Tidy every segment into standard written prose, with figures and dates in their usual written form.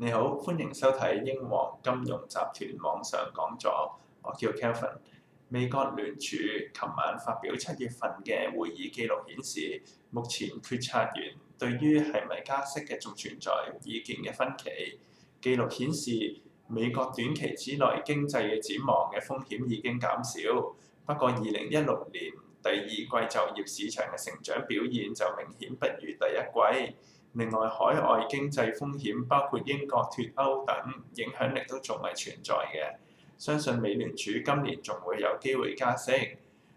你好，歡迎收睇英皇金融集團網上講座。我叫 Kelvin。美國聯儲琴晚發表7月份嘅會議記錄顯示，目前決策員對於係咪加息嘅仲存在意見嘅分歧。記錄顯示，美國短期之內經濟嘅展望嘅風險已經減少，不過2016年第二季就業市場嘅成長表現就明顯不如第一季。另外，海外經濟風險包括英國脱歐等影響力都仲係存在嘅。相信美聯儲今年仲會有機會加息，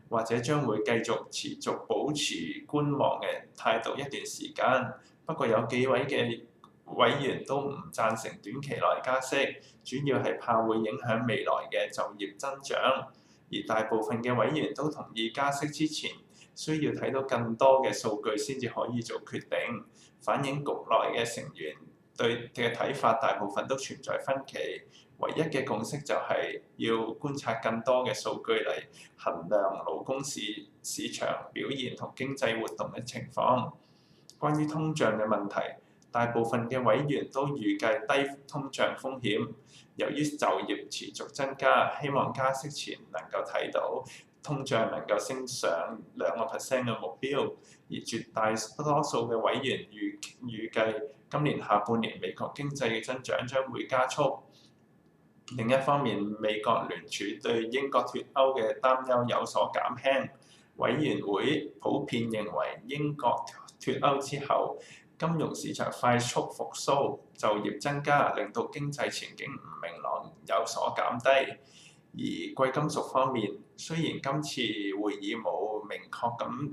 或者將會繼續持續保持觀望嘅態度一段時間。不過有幾位嘅委員都唔贊成短期內加息，主要係怕會影響未來嘅就業增長。而大部分嘅委員都同意加息之前需要睇到更多嘅數據先至可以做決定，反映局內嘅成員對嘅睇法大部分都存在分歧。唯一嘅共識就係要觀察更多嘅數據嚟衡量勞工市場表現同經濟活動嘅情況。關於通脹嘅問題，大部分嘅委員都預計低通脹風險。由於就業持續增加，希望加息前能夠睇到通脹能夠升上2% 嘅目標。而絕大多數嘅委員預計今年下半年美國經濟嘅增長將會加速。另一方面，美國聯儲對英國脱歐嘅擔憂有所減輕。委員會普遍認為英國脱歐之後，金融市場快速復甦，就業增加，令到經濟前景唔明朗有所減低。而貴金屬方面，雖然今次會議冇明確咁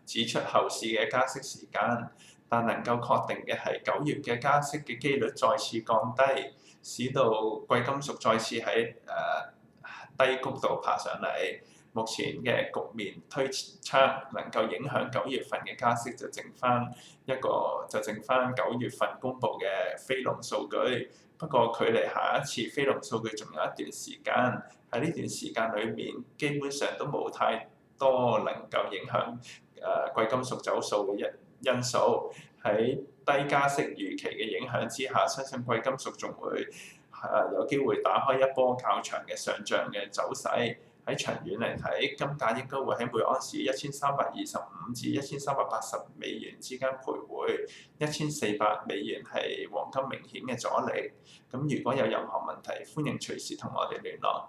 指出後市嘅加息時間，但能夠確定嘅係9月嘅加息嘅機率再次降低，使到貴金屬再次喺低谷度爬上嚟。目前嘅局面推測能夠影響9月份嘅加息就剩翻9月份公佈嘅非農數據。不過距離下一次非農數據仲有一段時間，喺呢段時間裏面基本上都冇太多能夠影響貴金屬走數嘅因素。喺低加息預期嘅影響之下，相信貴金屬仲會有機會打開一波較長嘅上漲嘅走勢。喺長遠嚟睇，金價應該會喺每盎司1325至1380美元之間徘徊，1400美元係黃金明顯嘅阻力。咁如果有任何問題，歡迎隨時同我哋聯絡。